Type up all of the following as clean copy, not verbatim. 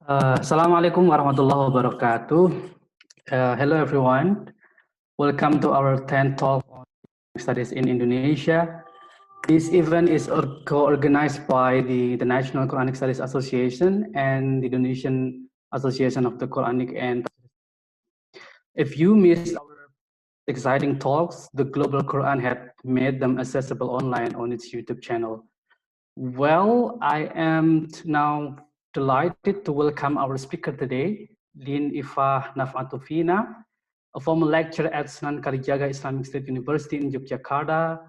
Assalamualaikum warahmatullahi wabarakatuh. Hello everyone. Welcome to our 10th talk on studies in Indonesia. This event is co-organized by the International Qur'anic Studies Association and the Indonesian Association of the Qur'anic and if you missed our exciting talks, the Global Quran had made them accessible online on its YouTube channel. Well, I am now delighted to welcome our speaker today, Lien Iffah Naf'atu Fina, a former lecturer at Sunan Kalijaga Islamic State University in Yogyakarta.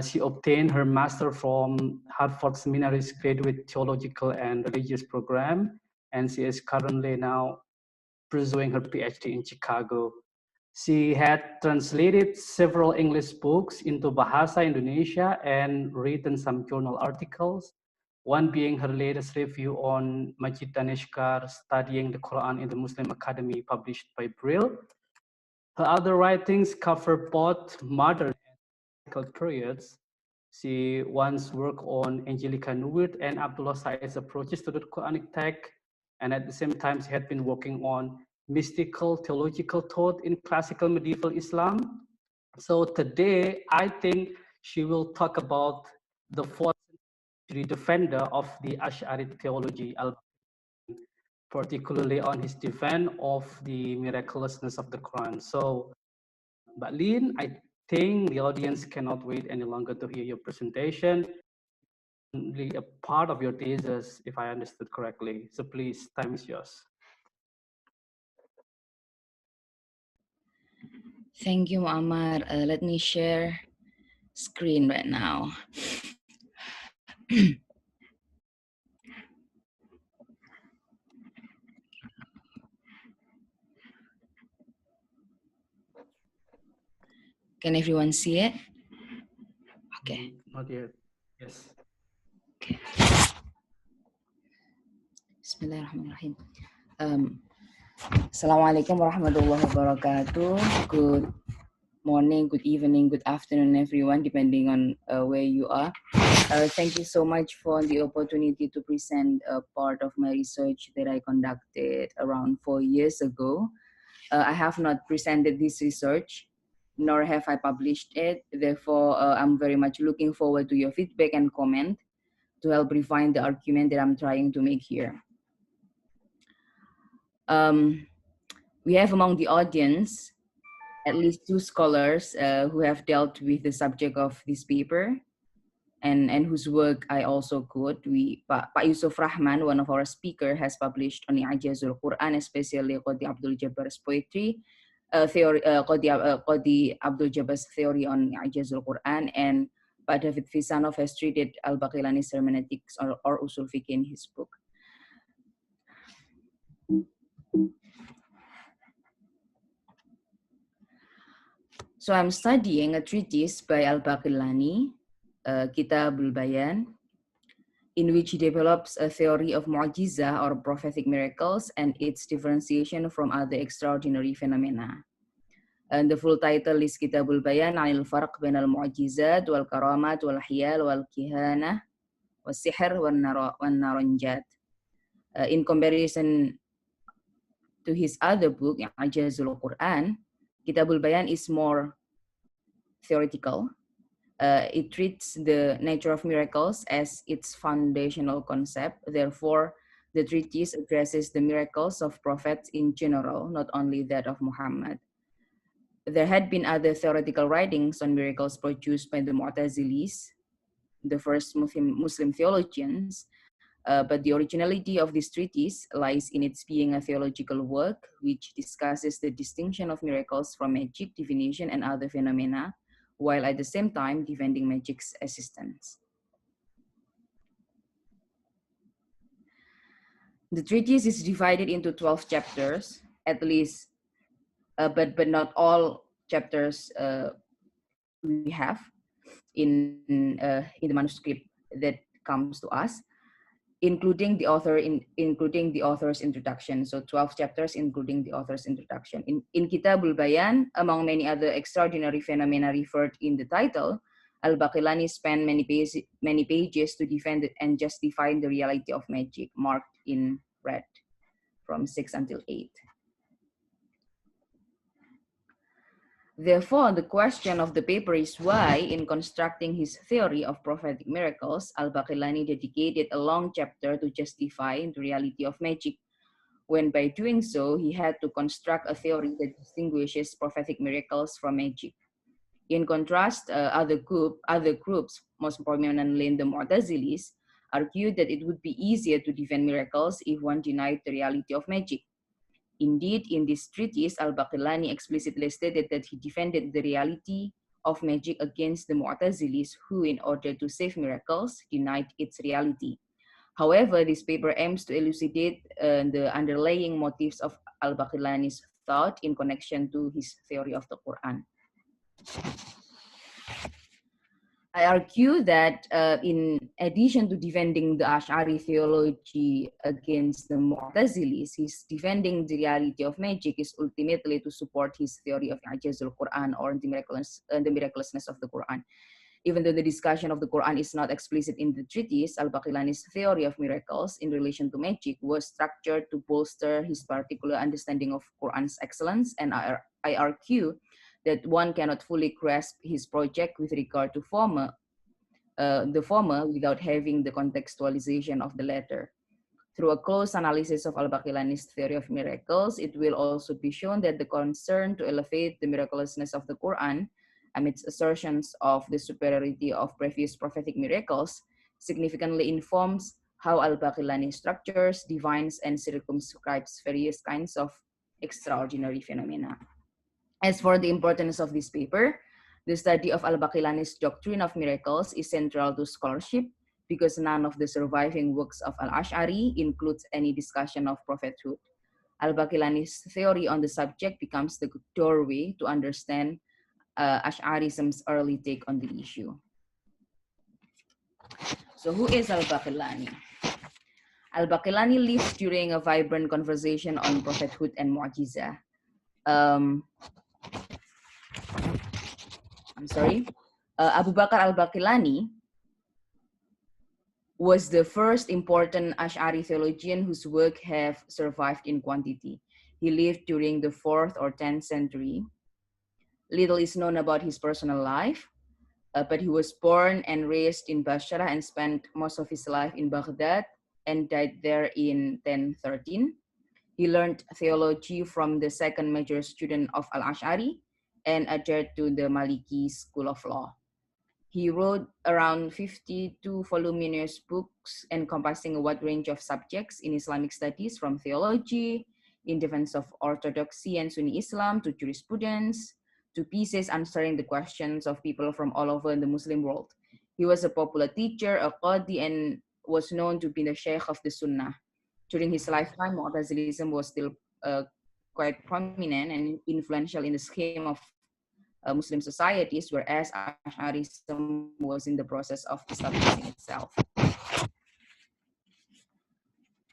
She obtained her master from Harvard Seminary's Graduate Theological and Religious Program, and she is currently now pursuing her PhD in Chicago. She had translated several English books into Bahasa Indonesia and written some journal articles, one being her latest review on Majid Daneshkar, Studying the Quran in the Muslim Academy, published by Brill. Her other writings cover both modern and classical periods. She once worked on Angelica Nuwit and Abdullah Said's approaches to the Quranic text, and at the same time, she had been working on mystical theological thought in classical medieval Islam. So today, I think she will talk about the fourth century defender of the Ash'ari theology, Al-Bāqillānī, particularly on his defense of the miraculousness of the Quran. So, but Lien, I think the audience cannot wait any longer to hear your presentation. Only a part of your thesis, if I understood correctly. So please, time is yours. Thank you, Muammar. Let me share screen right now. Can everyone see it? Okay. Not yet. Yes. Okay. Bismillahirrahmanirrahim. Assalamualaikum warahmatullahi wabarakatuh. Good morning, good evening, good afternoon, everyone, depending on where you are. Thank you so much for the opportunity to present a part of my research that I conducted around 4 years ago. I have not presented this research, nor have I published it. Therefore, I'm very much looking forward to your feedback and comment to help refine the argument that I'm trying to make here. We have among the audience at least 2 scholars who have dealt with the subject of this paper and whose work I also quote. Pak Yusuf Rahman, one of our speakers, has published on Al-Qur'an, especially Qadi Abdul Jabbar's poetry, Qadi Abdul Jabbar's theory on Al-Qur'an, and Pak David Fisanov has treated Al-Bāqillānī's hermeneutics or usul fiqh in his book. So I'm studying a treatise by Al-Bāqillānī, Kitabul Bayan, in which he develops a theory of mu'jizah or prophetic miracles and its differentiation from other extraordinary phenomena. And the full title is Kitabul Bayan anil farq bain al-mu'jizat wal karamat wal hiyal wal kihana wal sihr wal naranjat. In comparison to his other book, I'Jazul Qur'an, Kitabul Bayan is more theoretical. It treats the nature of miracles as its foundational concept. Therefore, the treatise addresses the miracles of prophets in general, not only that of Muhammad. There had been other theoretical writings on miracles produced by the Mu'tazilis, the first Muslim theologians, but the originality of this treatise lies in its being a theological work which discusses the distinction of miracles from magic, divination, and other phenomena, while at the same time defending magic's existence. The treatise is divided into 12 chapters, at least, but not all chapters we have in the manuscript that comes to us, including the author's introduction. So 12 chapters, including the author's introduction. In Kitabul Bayan, among many other extraordinary phenomena referred in the title, Al-Bāqillānī spent many pages to defend and justify the reality of magic, marked in red. from 6 until 8. Therefore, the question of the paper is why, in constructing his theory of prophetic miracles, Al-Bāqillānī dedicated a long chapter to justify the reality of magic, when by doing so, he had to construct a theory that distinguishes prophetic miracles from magic. In contrast, other groups, most prominently the Mu'tazilis, argued that it would be easier to defend miracles if one denied the reality of magic. Indeed, in this treatise, Al-Bāqillānī explicitly stated that he defended the reality of magic against the Mu'tazilis, who, in order to save miracles, denied its reality. However, this paper aims to elucidate the underlying motives of Al-Bāqillānī's thought in connection to his theory of the Quran. I argue that in addition to defending the Ash'ari theology against the Mu'tazilis, his defending the reality of magic is ultimately to support his theory of I'jazul Qur'an, or the miraculousness of the Quran. Even though the discussion of the Quran is not explicit in the treatise, Al-Bāqillānī's theory of miracles in relation to magic was structured to bolster his particular understanding of Quran's excellence, and I argue that one cannot fully grasp his project with regard to the former without having the contextualization of the latter. Through a close analysis of Al-Bāqillānī's theory of miracles, it will also be shown that the concern to elevate the miraculousness of the Quran amidst assertions of the superiority of previous prophetic miracles significantly informs how Al-Bāqillānī structures, defines, and circumscribes various kinds of extraordinary phenomena. As for the importance of this paper, the study of Al-Bāqillānī's doctrine of miracles is central to scholarship because none of the surviving works of Al-Ash'ari includes any discussion of prophethood. Al-Bāqillānī's theory on the subject becomes the doorway to understand Ash'arism's early take on the issue. So who is Al-Bāqillānī? Al-Bāqillānī lived during a vibrant conversation on prophethood and mu'jizah. Abu Bakr al-Bāqillānī was the first important Ash'ari theologian whose work have survived in quantity. He lived during the 4th or 10th century. Little is known about his personal life, but he was born and raised in Basra and spent most of his life in Baghdad and died there in 1013. He learned theology from the second major student of Al-Ash'ari and adhered to the Maliki school of law. He wrote around 52 voluminous books encompassing a wide range of subjects in Islamic studies, from theology, in defense of orthodoxy and Sunni Islam, to jurisprudence, to pieces answering the questions of people from all over the Muslim world. He was a popular teacher, a qadi, and was known to be the sheikh of the Sunnah. During his lifetime, Mu'tazilism was still quite prominent and influential in the scheme of Muslim societies, whereas Ash'arism was in the process of establishing itself.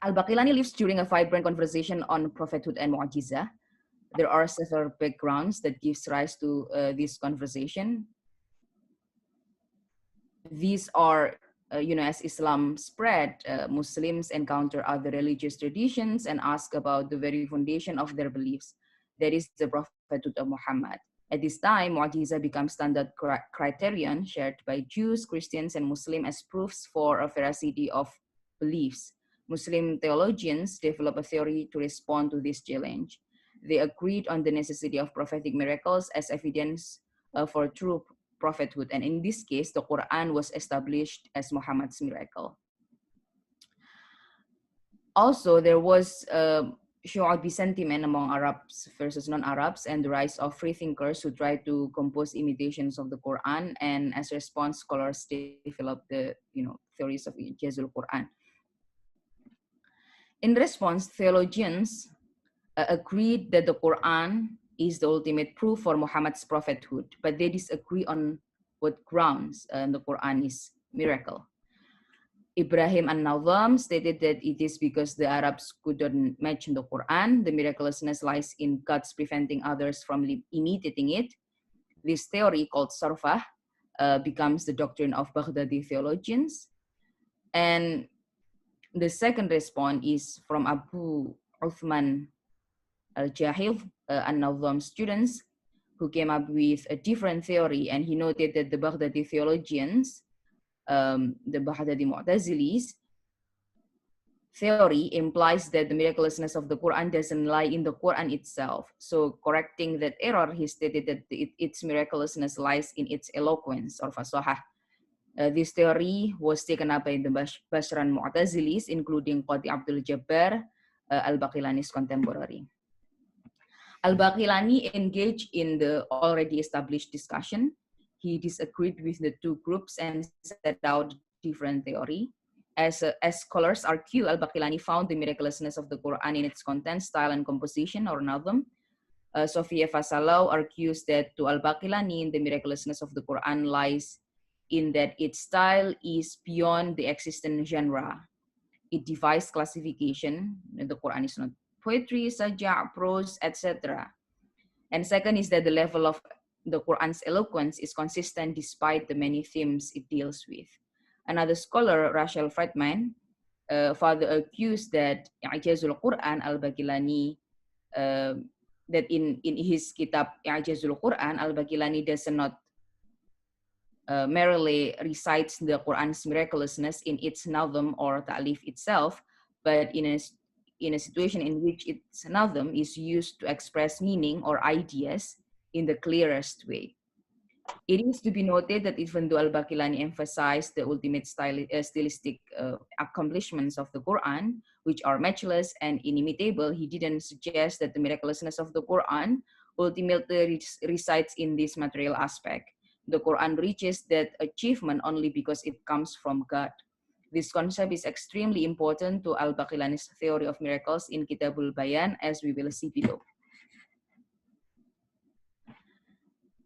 Al-Bāqillānī lives during a vibrant conversation on prophethood and mu'jizah. There are several backgrounds that gives rise to this conversation. These are, as Islam spread, Muslims encounter other religious traditions and ask about the very foundation of their beliefs, that is the prophethood of Muhammad. At this time, mu'jizah becomes standard criterion shared by Jews, Christians, and Muslims as proofs for a veracity of beliefs. Muslim theologians develop a theory to respond to this challenge. They agreed on the necessity of prophetic miracles as evidence for true prophethood, and in this case, the Quran was established as Muhammad's miracle. Also, there was Shu'abi sentiment among Arabs versus non-Arabs, and the rise of free thinkers who tried to compose imitations of the Quran, and as a response, scholars developed the theories of I'jazul Quran. In response, theologians agreed that the Quran is the ultimate proof for Muhammad's prophethood, but they disagree on what grounds the Quran is miracle. Ibrahim an-Nazam stated that it is because the Arabs couldn't match the Quran. The miraculousness lies in God's preventing others from imitating it. This theory, called Sarfah, becomes the doctrine of Baghdadi theologians. And the second response is from Abu Uthman al-Jahil, an-Nazam students, who came up with a different theory, and he noted that the Baghdadi theologians, the Baghdadi Mu'tazilis, theory implies that the miraculousness of the Quran doesn't lie in the Quran itself. So correcting that error, he stated that its miraculousness lies in its eloquence or fasahah. This theory was taken up by the Bashran Mu'tazilis, including Qadi Abdul Jabbar, Al-Bāqillānī's contemporary. Al-Bāqillānī engaged in the already established discussion. He disagreed with the two groups and set out different theory. As scholars argue, Al-Bāqillānī found the miraculousness of the Quran in its content, style, and composition, or nazm. Sophia Fasalau argues that to Al-Bāqillānī, the miraculousness of the Quran lies in that its style is beyond the existing genre. It defies classification. The Quran is not poetry, sajah, prose, etc. And second is that the level of the Quran's eloquence is consistent despite the many themes it deals with. Another scholar, Rachel Friedman, further accused that I'jazul Qur'an Al-Bāqillānī, that in his kitab I'jazul Qur'an, Al-Bāqillānī does not merely recites the Quran's miraculousness in its nazm or ta'lif itself, but in a situation in which its nazm is used to express meaning or ideas in the clearest way. It is to be noted that even though Al-Bāqillānī emphasized the ultimate stylistic accomplishments of the Quran, which are matchless and inimitable, he didn't suggest that the miraculousness of the Quran ultimately resides in this material aspect. The Quran reaches that achievement only because it comes from God. This concept is extremely important to Al-Bāqillānī's theory of miracles in Kitabul Bayan, as we will see below.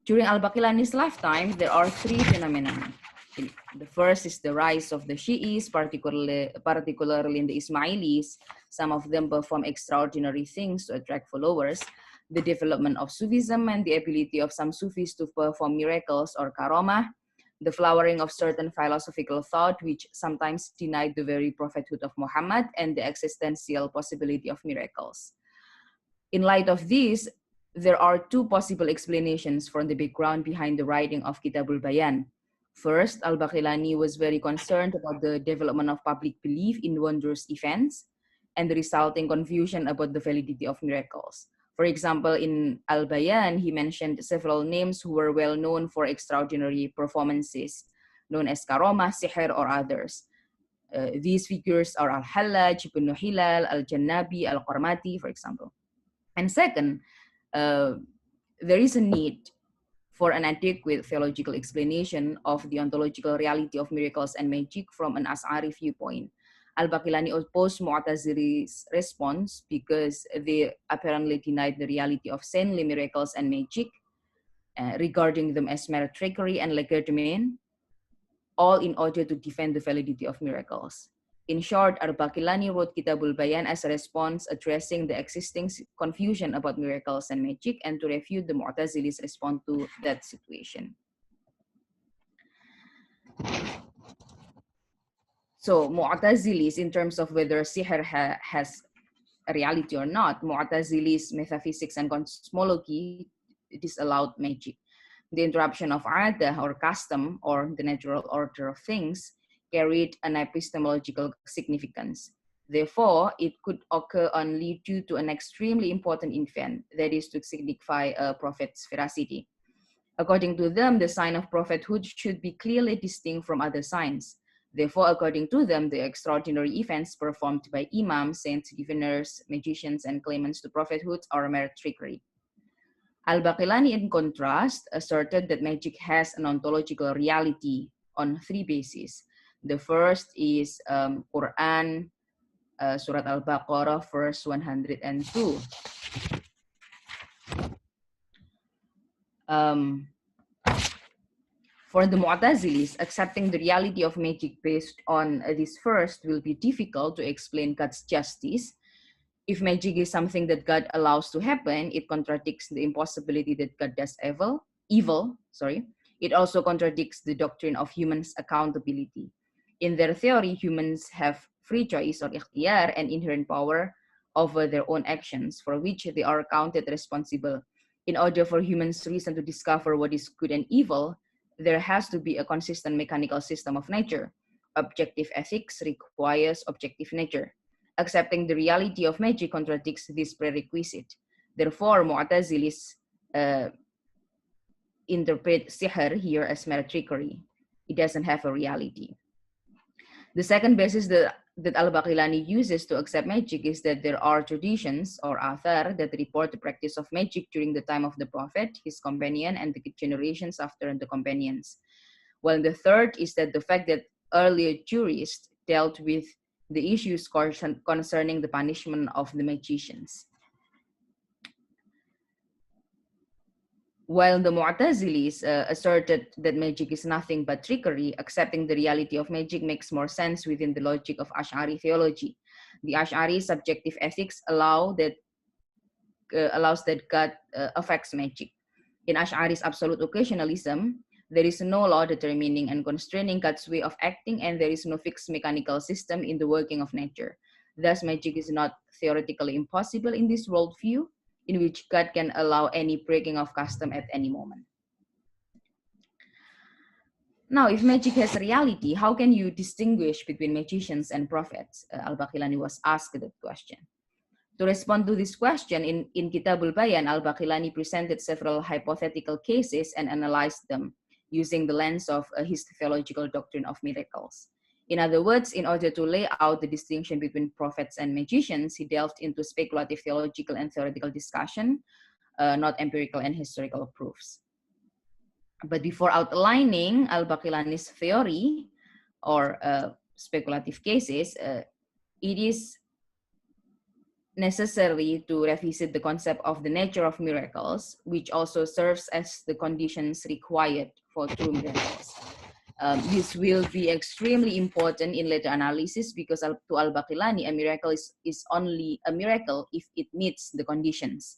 During Al-Bāqillānī's lifetime, there are three phenomena. The first is the rise of the Shi'is, particularly in the Ismailis. Some of them perform extraordinary things to attract followers. The development of Sufism and the ability of some Sufis to perform miracles or karamah. The flowering of certain philosophical thought, which sometimes denied the very prophethood of Muhammad, and the existential possibility of miracles. In light of this, there are two possible explanations for the background behind the writing of Kitabul Bayan. First, Al-Bāqillānī was very concerned about the development of public belief in wondrous events and the resulting confusion about the validity of miracles. For example, in Al-Bayan, he mentioned several names who were well known for extraordinary performances, known as karamah, sihr, or others. These figures are Al-Hallaj, Ibn Hilal, Al-Jannabi, Al-Qarmati, for example. And second, there is a need for an adequate theological explanation of the ontological reality of miracles and magic from an Ash'ari viewpoint. Al-Bāqillānī opposed Mu'tazili's response because they apparently denied the reality of saintly miracles and magic, regarding them as mere trickery and legerdemain, all in order to defend the validity of miracles. In short, Al-Bāqillānī wrote Kitabul Bayan as a response addressing the existing confusion about miracles and magic and to refute the Mu'tazilis' response to that situation. So Mu'tazilis, in terms of whether sihr has a reality or not, Mu'tazilis' metaphysics and cosmology disallowed magic. The interruption of adah or custom or the natural order of things carried an epistemological significance. Therefore, it could occur only due to an extremely important event, that is to signify a prophet's veracity. According to them, the sign of prophethood should be clearly distinct from other signs. Therefore, according to them, the extraordinary events performed by imams, saints, diviners, magicians, and claimants to prophethood are mere trickery. Al-Bāqillānī, in contrast, asserted that magic has an ontological reality on three bases. The first is Quran, Surat Al-Baqarah, verse 102. For the Mu'tazilis, accepting the reality of magic based on this first will be difficult to explain God's justice. If magic is something that God allows to happen, it contradicts the impossibility that God does evil. It also contradicts the doctrine of humans' accountability. In their theory, humans have free choice or ikhtiyar and inherent power over their own actions, for which they are counted responsible. In order for humans' reason to discover what is good and evil, there has to be a consistent mechanical system of nature. Objective ethics requires objective nature. Accepting the reality of magic contradicts this prerequisite. Therefore, Mu'tazilis interpret sihr here as mere trickery. It doesn't have a reality. The second basis that Al-Bāqillānī uses to accept magic is that there are traditions or athar that report the practice of magic during the time of the Prophet, his companion, and the generations after the companions. While the third is that the fact that earlier jurists dealt with the issues concerning the punishment of the magicians. While the Mu'tazilis asserted that magic is nothing but trickery, accepting the reality of magic makes more sense within the logic of Ash'ari theology. The Ash'ari subjective ethics allows that God affects magic. In Ash'ari's absolute occasionalism, there is no law determining and constraining God's way of acting, and there is no fixed mechanical system in the working of nature. Thus, magic is not theoretically impossible in this worldview, in which God can allow any breaking of custom at any moment. Now, if magic has reality, how can you distinguish between magicians and prophets? Al-Bāqillānī was asked that question. To respond to this question, in Kitabul Bayan, Al-Bāqillānī presented several hypothetical cases and analyzed them using the lens of his theological doctrine of miracles. In other words, in order to lay out the distinction between prophets and magicians, he delved into speculative theological and theoretical discussion, not empirical and historical proofs. But before outlining Al-Bāqillānī's theory or speculative cases, it is necessary to revisit the concept of the nature of miracles, which also serves as the conditions required for true miracles. This will be extremely important in later analysis because to Al-Bāqillānī, a miracle is only a miracle if it meets the conditions.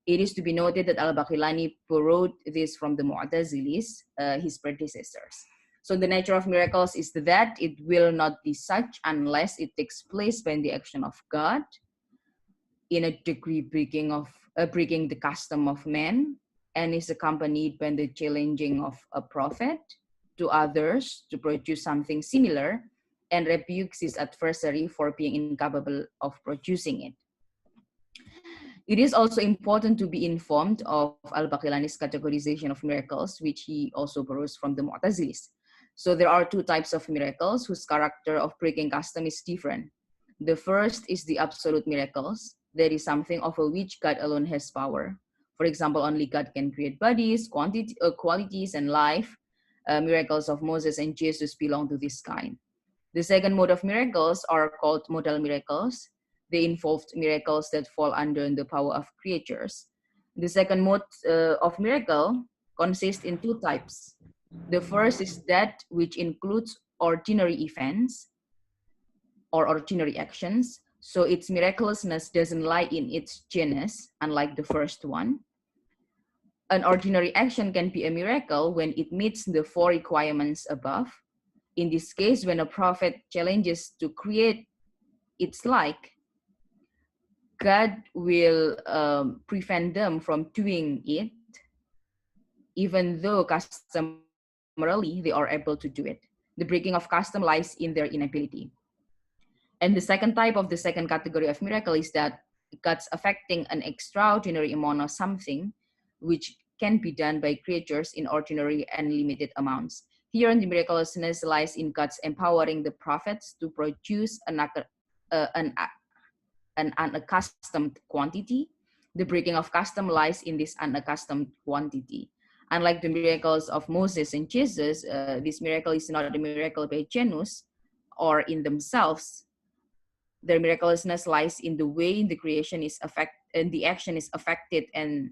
It is to be noted that Al-Bāqillānī borrowed this from the Mu'tazilis, his predecessors. So the nature of miracles is that it will not be such unless it takes place by the action of God, in a degree breaking the custom of man, and is accompanied by the challenging of a prophet to others to produce something similar, and rebukes his adversary for being incapable of producing it. It is also important to be informed of Al-Bāqillānī's categorization of miracles, which he also borrows from the Mu'tazilis. So there are two types of miracles whose character of breaking custom is different. The first is the absolute miracles. That is something over which God alone has power. For example, only God can create bodies, qualities, and life. Miracles of Moses and Jesus belong to this kind. The second mode of miracles are called modal miracles. They involved miracles that fall under the power of creatures. The second mode of miracle consists in two types. The first is that which includes ordinary events or ordinary actions. So its miraculousness doesn't lie in its genus, unlike the first one. An ordinary action can be a miracle when it meets the four requirements above. In this case, when a prophet challenges to create its like, God will prevent them from doing it, even though customarily they are able to do it. The breaking of custom lies in their inability. And the second type of the second category of miracle is that God's affecting an extraordinary amount of something which can be done by creatures in ordinary and limited amounts. Here, the miraculousness lies in God's empowering the prophets to produce an unaccustomed quantity. The breaking of custom lies in this unaccustomed quantity. Unlike the miracles of Moses and Jesus, this miracle is not a miracle by genus or in themselves. Their miraculousness lies in the way the creation is affected and the action is affected, and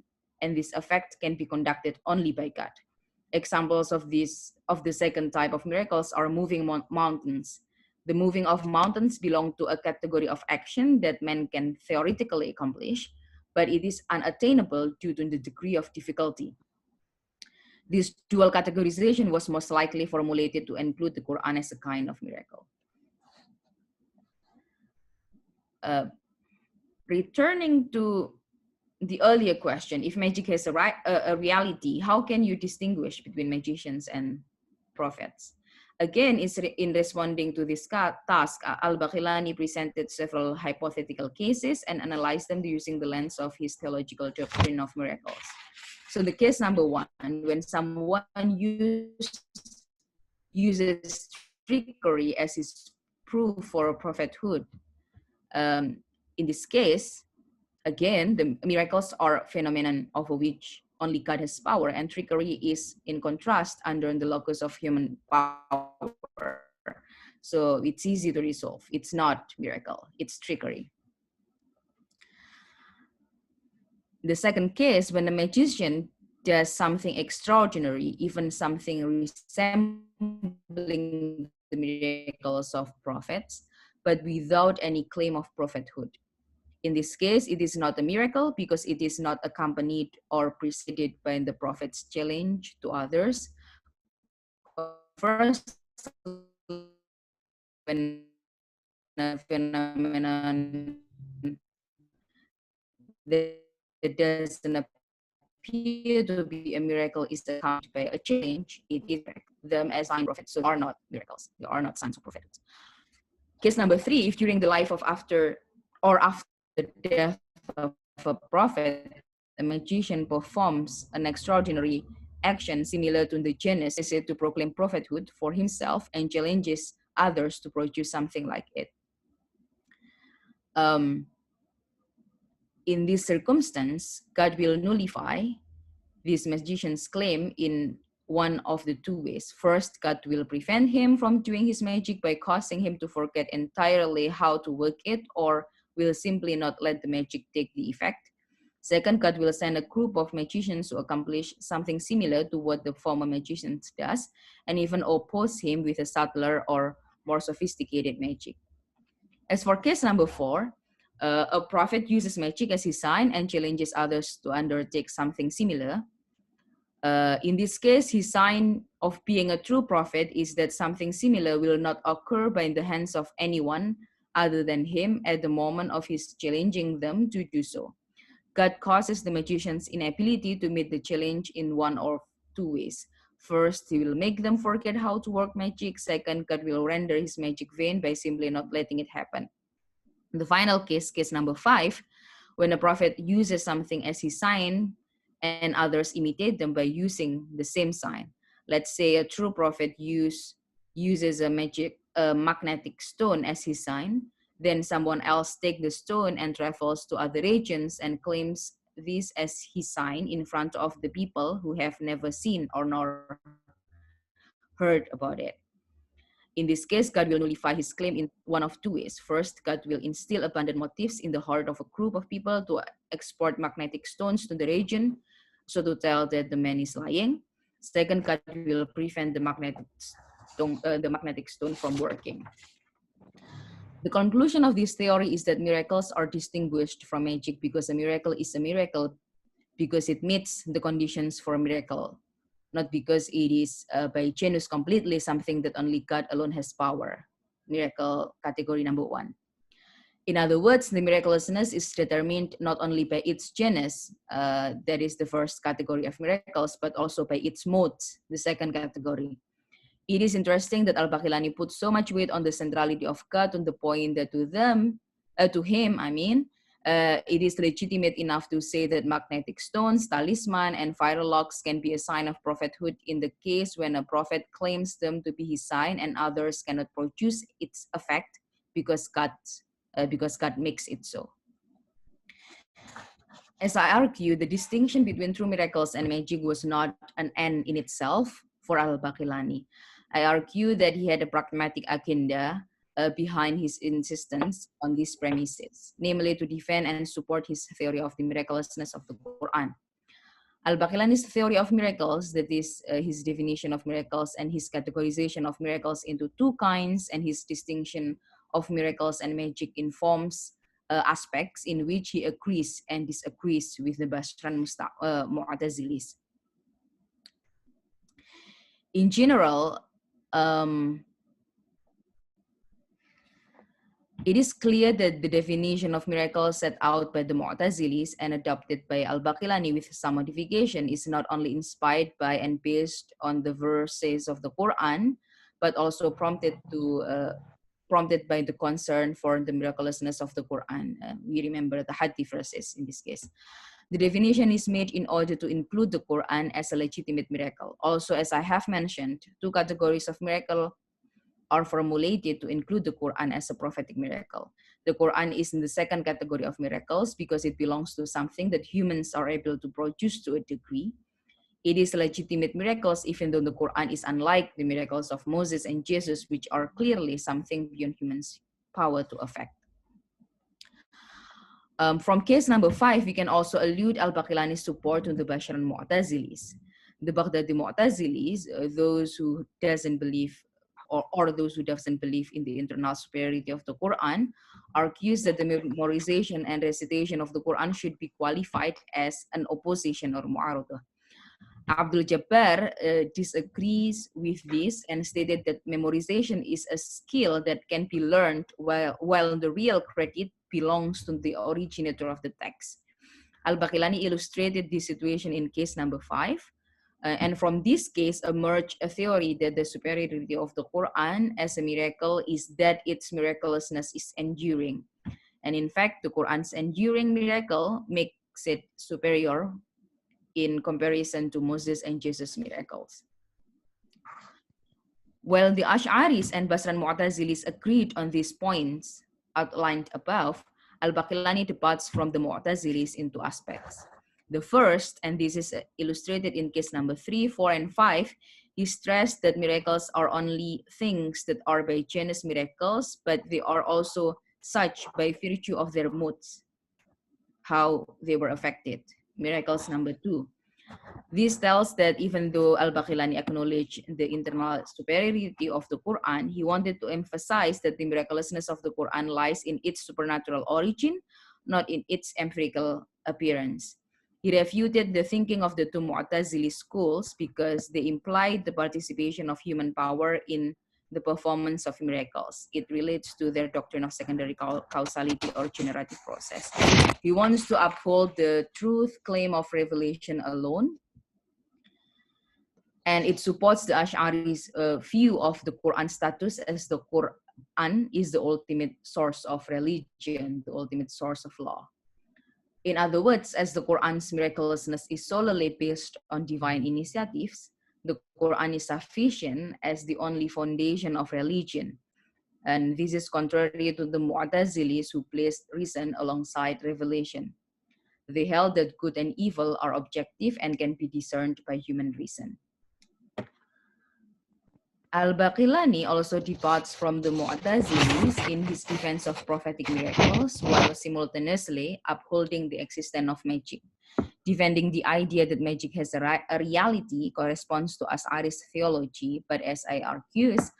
this effect can be conducted only by God. Examples of the second type of miracles are moving mountains. The moving of mountains belong to a category of action that man can theoretically accomplish, but it is unattainable due to the degree of difficulty. This dual categorization was most likely formulated to include the Quran as a kind of miracle. returning to the earlier question, if magic has a reality, how can you distinguish between magicians and prophets? Again, in responding to this task, Al-Bāqillānī presented several hypothetical cases and analyzed them using the lens of his theological doctrine of miracles. So the case number one, when someone uses trickery as his proof for prophethood, in this case, again, the miracles are phenomenon over which only God has power, and trickery is in contrast under the locus of human power. So it's easy to resolve. It's not miracle, it's trickery. The second case, when a magician does something extraordinary, even something resembling the miracles of prophets, but without any claim of prophethood. In this case, it is not a miracle because it is not accompanied or preceded by the prophet's challenge to others. When a phenomenon that doesn't appear to be a miracle is accompanied by a change, it is them as sign prophets. So they are not miracles. They are not signs of prophets. Case number three, if during the life of after the death of a prophet, a magician performs an extraordinary action similar to the Genesis to proclaim prophethood for himself and challenges others to produce something like it. In this circumstance, God will nullify this magician's claim in one of the two ways. First, God will prevent him from doing his magic by causing him to forget entirely how to work it, or will simply not let the magic take the effect. Second, God will send a group of magicians to accomplish something similar to what the former magician does, and even oppose him with a subtler or more sophisticated magic. As for case number four, a prophet uses magic as his sign and challenges others to undertake something similar. In this case, his sign of being a true prophet is that something similar will not occur by the hands of anyone other than him at the moment of his challenging them to do so. God causes the magician's inability to meet the challenge in one or two ways. First, he will make them forget how to work magic. Second, God will render his magic vain by simply not letting it happen. The final case, case number five, when a prophet uses something as his sign and others imitate them by using the same sign. Let's say a true prophet uses a magnetic stone as his sign. Then someone else takes the stone and travels to other regions and claims this as his sign in front of the people who have never seen or nor heard about it. In this case, God will nullify his claim in one of two ways. First, God will instill abundant motives in the heart of a group of people to export magnetic stones to the region, so to tell that the man is lying. Second, God will prevent the magnetic stone from working. The conclusion of this theory is that miracles are distinguished from magic because a miracle is a miracle because it meets the conditions for a miracle, not because it is by genus completely something that only God alone has power. Miracle category number one. In other words, the miraculousness is determined not only by its genus, that is the first category of miracles, but also by its modes, the second category. It is interesting that Al-Bāqillānī put so much weight on the centrality of God on the point that to him, it is legitimate enough to say that magnetic stones, talisman, and fire logs can be a sign of prophethood in the case when a prophet claims them to be his sign and others cannot produce its effect because God makes it so. As I argue, the distinction between true miracles and magic was not an end in itself for Al-Bāqillānī. I argue that he had a pragmatic agenda behind his insistence on these premises, namely to defend and support his theory of the miraculousness of the Quran. Al-Bāqillānī's theory of miracles, that is his definition of miracles and his categorization of miracles into two kinds, and his distinction of miracles and magic informs aspects in which he agrees and disagrees with the Bashran Mu'tazilis. In general, It is clear that the definition of miracle set out by the Mu'tazilis and adopted by Al-Bāqillānī with some modification is not only inspired by and based on the verses of the Quran, but also prompted by the concern for the miraculousness of the Quran. We remember the Hadith verses in this case. The definition is made in order to include the Quran as a legitimate miracle. Also, as I have mentioned, two categories of miracle are formulated to include the Quran as a prophetic miracle. The Quran is in the second category of miracles because it belongs to something that humans are able to produce to a degree. It is legitimate miracles even though the Quran is unlike the miracles of Moses and Jesus, which are clearly something beyond humans' power to affect. From case number 5, we can also allude Al-Bāqillānī's support to the Basharan Mu'tazilis. The Baghdadi Mu'tazilis, those who doesn't believe or those who doesn't believe in the internal superiority of the Quran, argues that the memorization and recitation of the Quran should be qualified as an opposition or mu'aradah. Abdul Jabbar disagrees with this and stated that memorization is a skill that can be learned while the real credit belongs to the originator of the text. Al-Bāqillānī illustrated this situation in case number 5. And from this case emerged a theory that the superiority of the Quran as a miracle is that its miraculousness is enduring. And in fact, the Quran's enduring miracle makes it superior in comparison to Moses and Jesus' miracles. While the Ash'aris and Basran Mu'tazilis agreed on these points outlined above, Al-Bāqillānī departs from the Mu'tazilis in two aspects. The first, and this is illustrated in case number 3, 4, and 5, he stressed that miracles are only things that are by genus miracles, but they are also such by virtue of their moods, how they were affected. Miracles number 2. This tells that even though Al-Bāqillānī acknowledged the internal superiority of the Quran, he wanted to emphasize that the miraculousness of the Quran lies in its supernatural origin, not in its empirical appearance. He refuted the thinking of the two Mu'tazili schools because they implied the participation of human power in the performance of miracles. It relates to their doctrine of secondary causality or generative process. He wants to uphold the truth claim of revelation alone, and it supports the Ash'ari's view of the Quran status as the Quran is the ultimate source of religion, the ultimate source of law. In other words, as the Quran's miraculousness is solely based on divine initiatives, the Quran is sufficient as the only foundation of religion. And this is contrary to the Mu'tazilis who placed reason alongside revelation. They held that good and evil are objective and can be discerned by human reason. Al-Bāqillānī also departs from the Mu'tazilis in his defense of prophetic miracles while simultaneously upholding the existence of magic. Defending the idea that magic has a reality corresponds to Ash'ari's theology, but as I argues,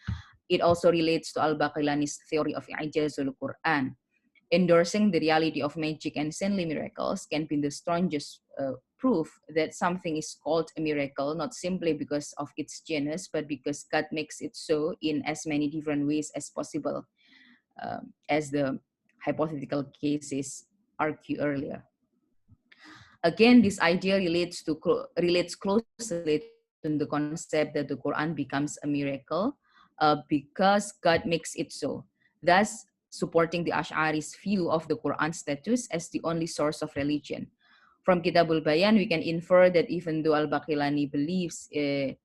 it also relates to Al-Bāqillānī's theory of I'jazul Qur'an. Endorsing the reality of magic and saintly miracles can be the strongest proof that something is called a miracle, not simply because of its genus, but because God makes it so in as many different ways as possible, as the hypothetical cases argued earlier. Again, this idea relates closely to the concept that the Quran becomes a miracle because God makes it so, thus supporting the Ash'ari's view of the Quran status as the only source of religion. From Kitabul Bayan, we can infer that even though Al-Bāqillānī believes in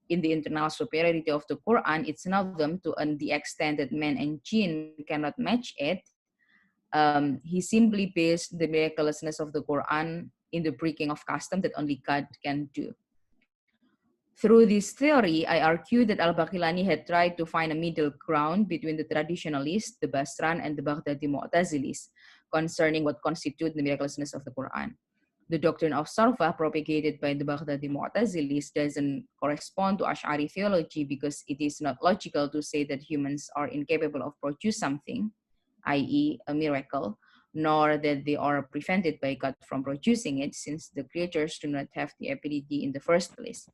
the internal superiority of the Quran, it's not them to the extent that man and jinn cannot match it. He simply based the miraculousness of the Quran in the breaking of custom that only God can do. Through this theory, I argue that Al-Bāqillānī had tried to find a middle ground between the traditionalists, the Basran, and the Baghdadi Mu'tazilis concerning what constitutes the miraculousness of the Quran. The doctrine of Sarfa propagated by the Baghdadi Mu'tazilis doesn't correspond to Ash'ari theology because it is not logical to say that humans are incapable of producing something, i.e. a miracle, nor that they are prevented by God from producing it since the creatures do not have the ability in the first place.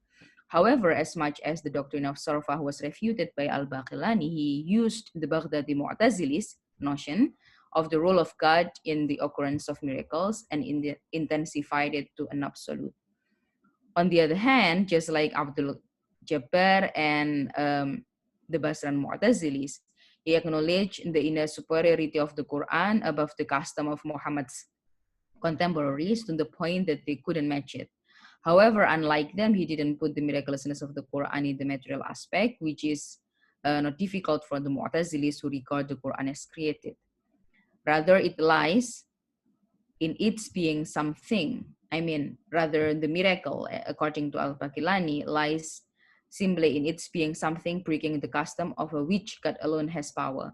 However, as much as the doctrine of Sarfa was refuted by Al-Bāqillānī, he used the Baghdadi Mu'tazilis notion of the role of God in the occurrence of miracles and intensified it to an absolute. On the other hand, just like Abdul Jabbar and the Basran Mu'tazilis, he acknowledged the inner superiority of the Quran above the custom of Muhammad's contemporaries to the point that they couldn't match it. However, unlike them, he didn't put the miraculousness of the Quran in the material aspect, which is not difficult for the Mu'tazilis who regard the Quran as created. Rather, it lies in its being something. Rather, the miracle, according to Al-Bāqillānī, lies simply in its being something breaking the custom of which God alone has power.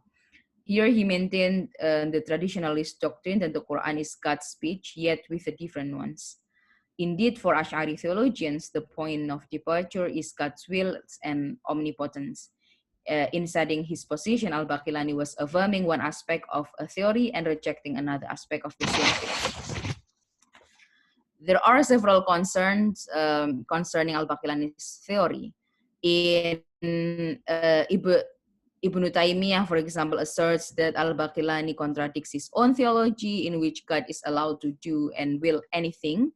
Here he maintained the traditionalist doctrine that the Quran is God's speech, yet with a different nuance. Indeed, for Ash'ari theologians, the point of departure is God's will and omnipotence. In setting his position, Al-Bāqillānī was affirming one aspect of a theory and rejecting another aspect of the same theory. There are several concerns concerning Al-Bāqillānī's theory. In Ibn Taymiyyah, for example, asserts that Al-Bāqillānī contradicts his own theology in which God is allowed to do and will anything.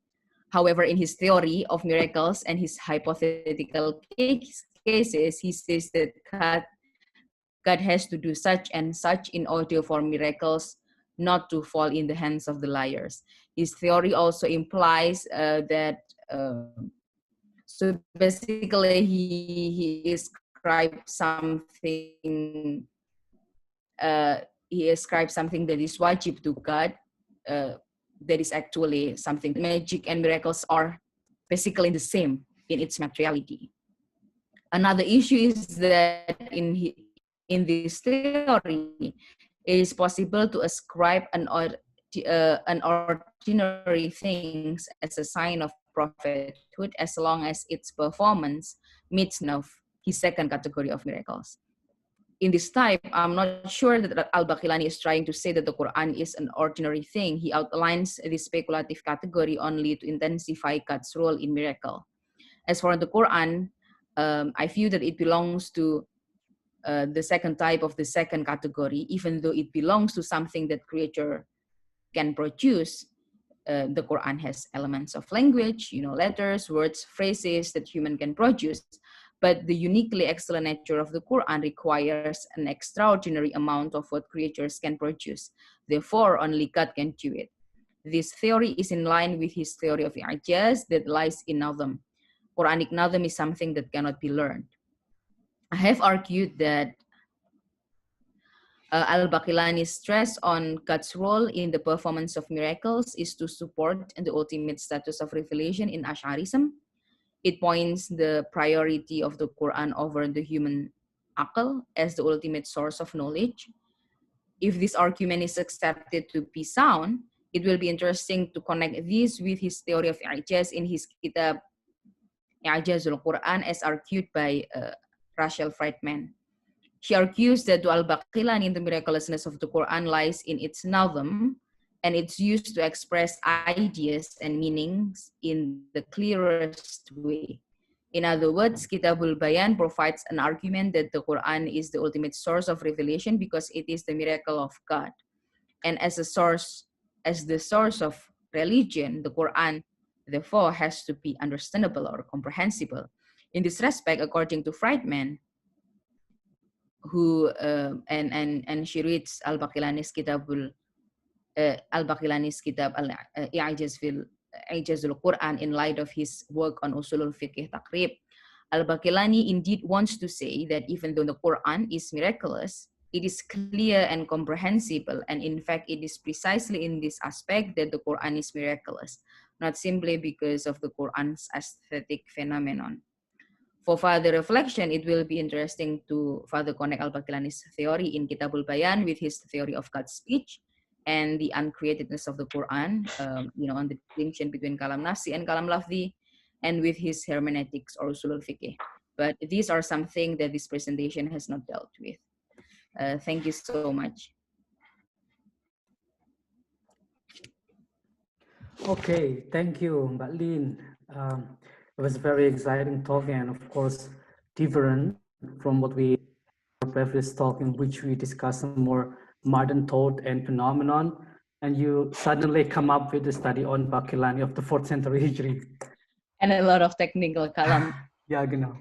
However, in his theory of miracles and his hypothetical cases, he says that God has to do such and such in order for miracles not to fall in the hands of the liars. His theory also implies that, so basically he ascribes something that is wajib to God, that is actually something. Magic and miracles are basically the same in its materiality. Another issue is that in this theory, it is possible to ascribe an ordinary things as a sign of prophethood as long as its performance meets of his second category of miracles. In this type, I'm not sure that Al-Bāqillānī is trying to say that the Quran is an ordinary thing. He outlines this speculative category only to intensify God's role in miracle. As for the Quran, I feel that it belongs to the second type of the second category, even though it belongs to something that creature can produce. The Quran has elements of language, letters, words, phrases that human can produce. But the uniquely excellent nature of the Quran requires an extraordinary amount of what creatures can produce. Therefore, only God can do it. This theory is in line with his theory of i'jaz that lies in nazm. Quranic nazm is something that cannot be learned. I have argued that Al-Bāqillānī's stress on God's role in the performance of miracles is to support the ultimate status of revelation in Ash'arism. It points the priority of the Quran over the human aql as the ultimate source of knowledge. If this argument is accepted to be sound, it will be interesting to connect this with his theory of i'jaz in his kitab Al-Qur'an as argued by Rachel Friedman. She argues that to Al-Bāqillānī, the miraculousness of the Quran lies in its nazm, and it's used to express ideas and meanings in the clearest way. In other words, Kitabul Bayan provides an argument that the Quran is the ultimate source of revelation because it is the miracle of God. And as the source of religion, the Quran therefore has to be understandable or comprehensible. In this respect, according to Friedman, who and she reads Al-Bāqillānī's kitab Al-I'jaz Al-Qur'an in light of his work on Usulul Fiqh Taqrib. Al-Bāqillānī indeed wants to say that even though the Quran is miraculous, it is clear and comprehensible, and in fact it is precisely in this aspect that the Quran is miraculous, not simply because of the Quran's aesthetic phenomenon. For further reflection, it will be interesting to further connect Al-Bāqillānī's theory in Kitabul Bayan with his theory of God's speech and the uncreatedness of the Quran, on the distinction between kalam nafsi and kalam lafzi, and with his hermeneutics or usulul fiqh. But these are something that this presentation has not dealt with. Thank you so much. Okay, thank you, Mbak Lien. It was a very exciting talk and of course different from what we previous talk in which we discussed some more modern thought and phenomenon, and you suddenly come up with a study on Bāqillānī of the 4th century Hijri. And a lot of technical kalam. Ya, genau.